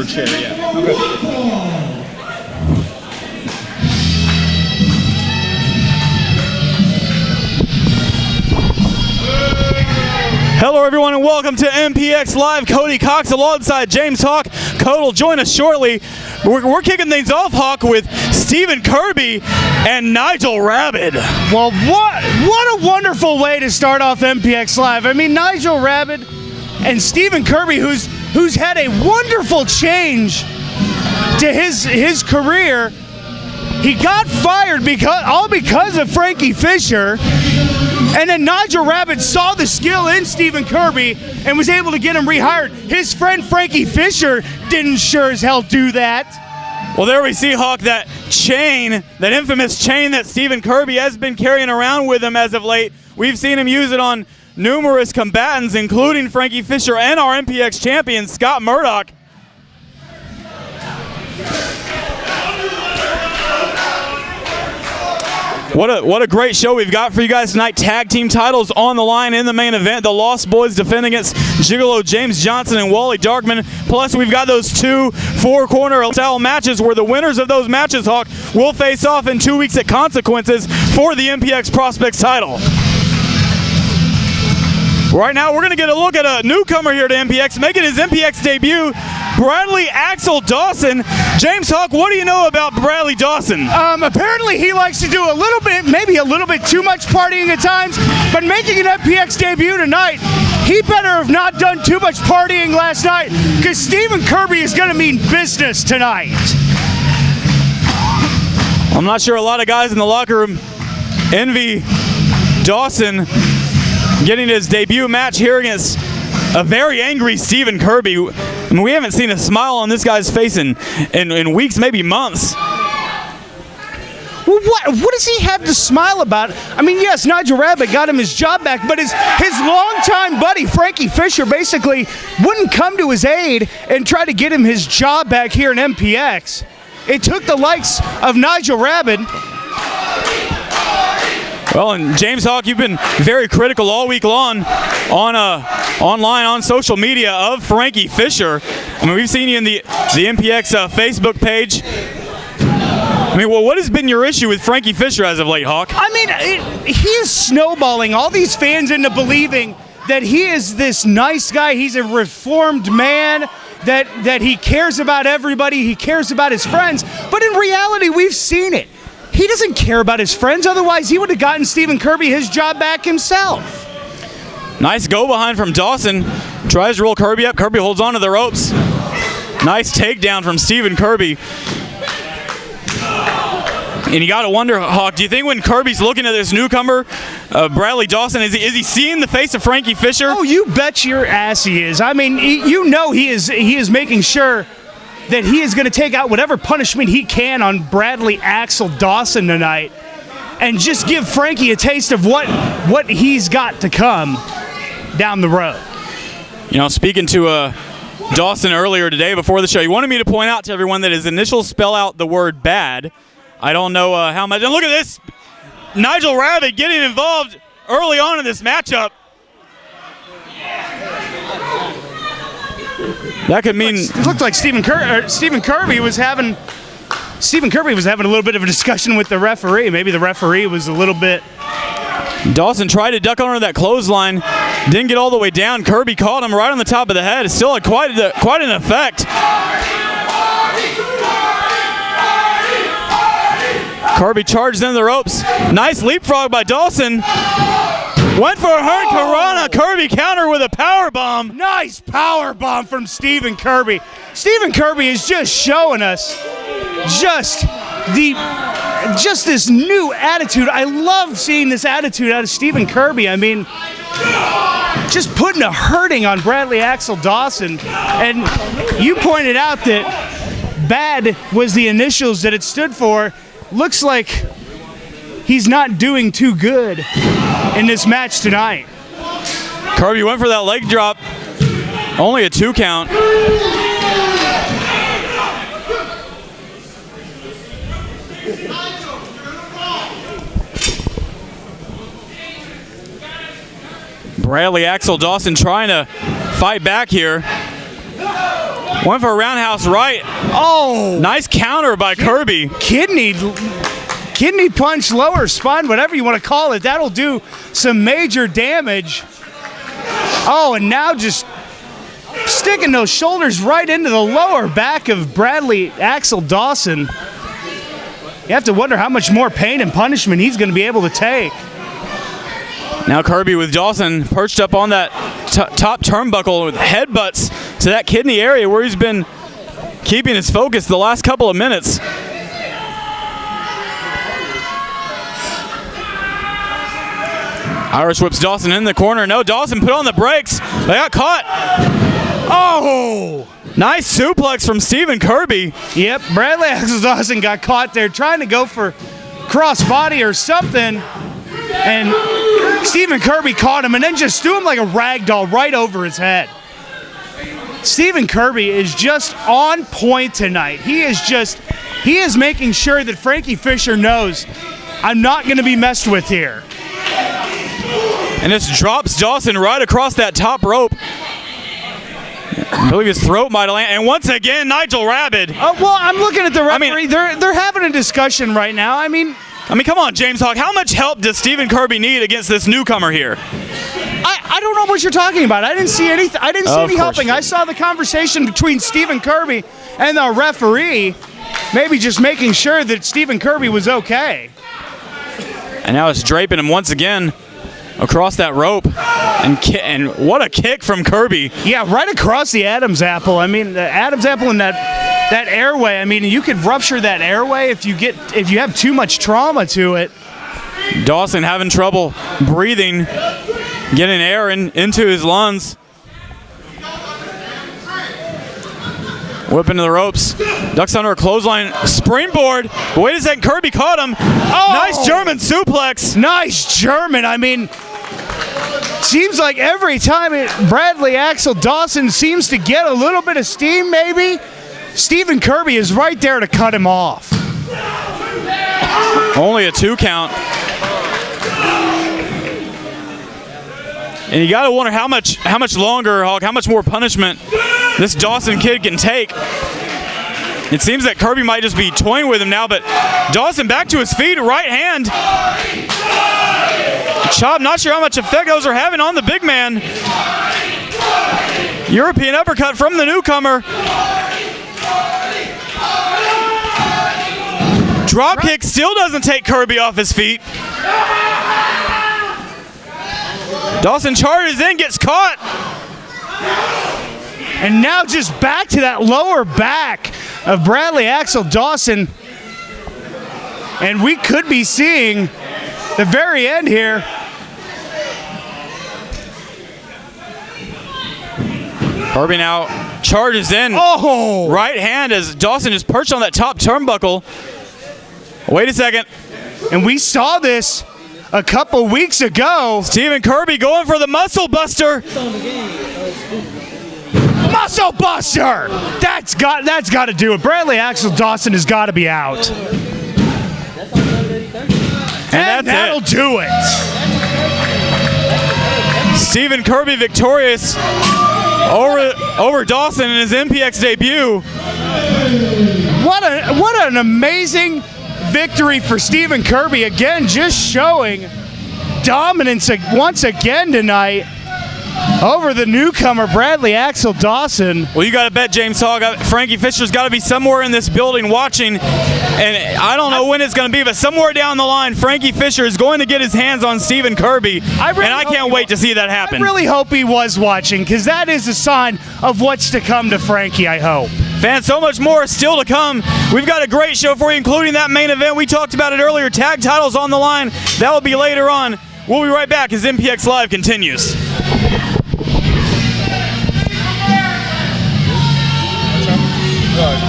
third chair, yeah. Okay. Hello, everyone, and welcome to MPX Live. Cody Cox alongside James Hawk. Cody will join us shortly. We're kicking things off, Hawk, with Steven Kirby and Nigel Rabbit. Well, what a wonderful way to start off MPX Live. I mean, Nigel Rabbit and Steven Kirby, who's had a wonderful change to his career. He got fired because of Frankie Fisher. And then Nigel Rabbit saw the skill in Steven Kirby and was able to get him rehired. His friend Frankie Fisher didn't sure as hell do that. Well, there we see, Hawk, that chain, that infamous chain that Steven Kirby has been carrying around with him as of late. We've seen him use it on numerous combatants, including Frankie Fisher and our MPX champion, Scott Murdoch. What a great show we've got for you guys tonight. Tag team titles on the line in the main event. The Lost Boys defend against Gigolo James Johnson and Wally Darkman. Plus, we've got those two four-corner style matches where the winners of those matches, Hawk, will face off in 2 weeks at Consequences for the MPX Prospects title. Right now, we're going to get a look at a newcomer here to MPX, making his MPX debut, Bradley Axel Dawson. James Hawk, what do you know about Bradley Dawson? Apparently he likes to do a little bit, maybe a little bit too much partying at times, but making an MPX debut tonight, he better have not done too much partying last night, because Steven Kirby is going to mean business tonight. I'm not sure a lot of guys in the locker room envy Dawson getting his debut match here against a very angry Steven Kirby. I mean, we haven't seen a smile on this guy's face in weeks, maybe months. Well, what does he have to smile about? I mean, yes, Nigel Rabbit got him his job back, but his longtime buddy, Frankie Fisher, basically wouldn't come to his aid and try to get him his job back here in MPX. It took the likes of Nigel Rabbit. Well, and James Hawk, you've been very critical all week long online on social media of Frankie Fisher. I mean, we've seen you in the MPX Facebook page. I mean, well, what has been your issue with Frankie Fisher as of late, Hawk? I mean, he is snowballing all these fans into believing that he is this nice guy. He's a reformed man, that he cares about everybody. He cares about his friends. But in reality, we've seen it. He doesn't care about his friends, otherwise he would have gotten Steven Kirby his job back himself. Nice go behind from Dawson. Tries to roll Kirby up. Kirby holds on to the ropes. Nice takedown from Steven Kirby. And you got to wonder, Hawk, do you think when Kirby's looking at this newcomer, Bradley Dawson, is he seeing the face of Frankie Fisher? Oh, you bet your ass he is. I mean, you know he is making sure that he is going to take out whatever punishment he can on Bradley Axel Dawson tonight and just give Frankie a taste of what he's got to come down the road. You know, speaking to Dawson earlier today before the show, he wanted me to point out to everyone that his initials spell out the word bad. I don't know how much. And look at this. Nigel Rabbit getting involved early on in this matchup. That could mean it looked like Steven Kirby was having a little bit of a discussion with the referee. Maybe the referee was a little bit. Dawson tried to duck under that clothesline, didn't get all the way down. Kirby caught him right on the top of the head. It still had quite an effect. Kirby charged into the ropes. Nice leapfrog by Dawson. Went for a hurt Corona. Kirby counter with a power bomb. Nice power bomb from Steven Kirby. Steven Kirby is just showing us just this new attitude. I love seeing this attitude out of Steven Kirby. I mean, just putting a hurting on Bradley Axel Dawson. And you pointed out that BAD was the initials that it stood for. Looks like he's not doing too good in this match tonight. Kirby went for that leg drop. Only a 2 count. Bradley Axel Dawson trying to fight back here. Went for a roundhouse right. Oh! Nice counter by Kirby. Kidney punch, lower spine, whatever you want to call it. That'll do some major damage. Oh, and now just sticking those shoulders right into the lower back of Bradley Axel Dawson. You have to wonder how much more pain and punishment he's going to be able to take. Now Kirby with Dawson perched up on that top turnbuckle with headbutts to that kidney area where he's been keeping his focus the last couple of minutes. Irish whips Dawson in the corner. No, Dawson put on the brakes. They got caught. Oh! Nice suplex from Steven Kirby. Yep, Bradley Axel Dawson got caught there trying to go for crossbody or something. And Steven Kirby caught him and then just threw him like a rag doll right over his head. Steven Kirby is just on point tonight. He is making sure that Frankie Fisher knows I'm not going to be messed with here. And this drops Dawson right across that top rope. I believe his throat might have landed. And once again, Nigel Rabbit. Well, I'm looking at the referee. They're having a discussion right now. I mean, come on, James Hawk. How much help does Steven Kirby need against this newcomer here? I don't know what you're talking about. I didn't see anything. I didn't see any helping. I saw the conversation between Steven Kirby and the referee, maybe just making sure that Steven Kirby was okay. And now it's draping him once again across that rope. And what a kick from Kirby. Yeah, right across the Adam's apple. I mean, the Adam's apple and that airway. I mean, you could rupture that airway if you have too much trauma to it. Dawson having trouble breathing, getting air into his lungs. Whip into the ropes. Ducks under a clothesline. Springboard. But wait a second. Kirby caught him. Oh! Nice German suplex. Nice German. I mean, seems like every time Bradley Axel Dawson seems to get a little bit of steam, maybe, Steven Kirby is right there to cut him off. Only a 2 count. And you got to wonder how much longer, Hawk, how much more punishment this Dawson kid can take. It seems that Kirby might just be toying with him now, but Dawson back to his feet, right hand. Chop, not sure how much effect those are having on the big man. European uppercut from the newcomer. Drop kick still doesn't take Kirby off his feet. Dawson charges in, gets caught. And now just back to that lower back of Bradley Axel Dawson. And we could be seeing the very end here. Kirby now charges in. Oh! Right hand as Dawson is perched on that top turnbuckle. Wait a second. And we saw this a couple weeks ago. Steven Kirby going for the muscle buster. Muscle buster! That's got to do it. Bradley Axel Dawson has got to be out. And that'll do it. Steven Kirby victorious over Dawson in his MPX debut. What an amazing victory for Steven Kirby. Again, just showing dominance once again tonight over the newcomer Bradley Axel Dawson. Well, you got to bet, James Hogg, Frankie Fisher's got to be somewhere in this building watching, and I don't know when it's going to be, but somewhere down the line, Frankie Fisher is going to get his hands on Steven Kirby, and I can't wait to see that happen. I really hope he was watching, because that is a sign of what's to come to Frankie, I hope. Fans, so much more still to come. We've got a great show for you, including that main event. We talked about it earlier. Tag titles on the line. That will be later on. We'll be right back as MPX Live continues.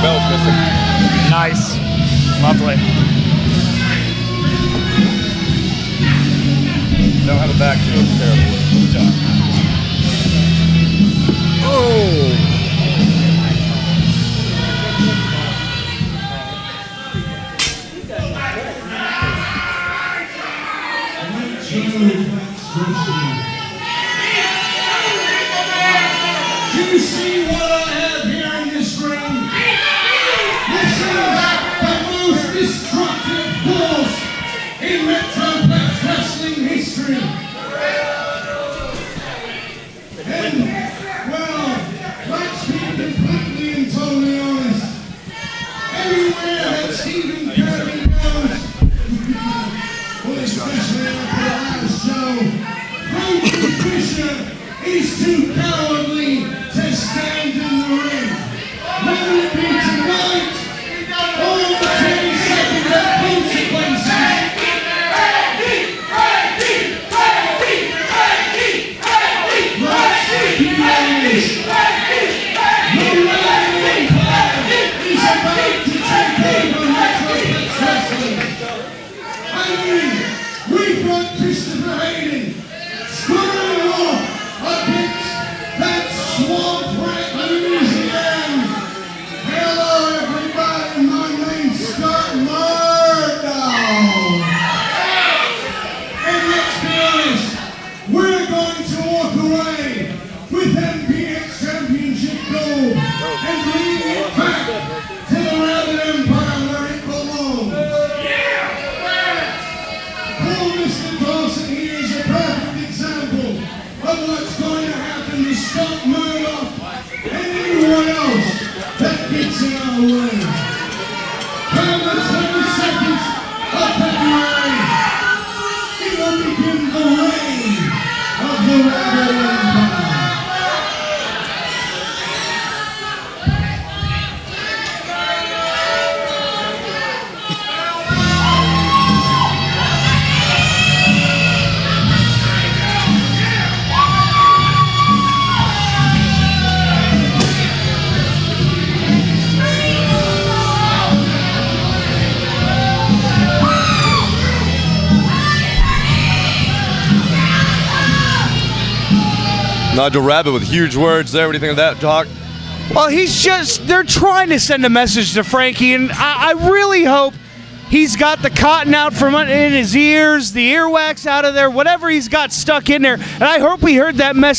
Bell's missing. Nice. Lovely. Don't have a back to it. Terrible. Good job. Oh! You see what I have here in this Nigel Rabbit with huge words there. What do you think of that, Doc? Well, they're trying to send a message to Frankie, and I really hope he's got the cotton out from in his ears, the earwax out of there, whatever he's got stuck in there. And I hope he heard that message.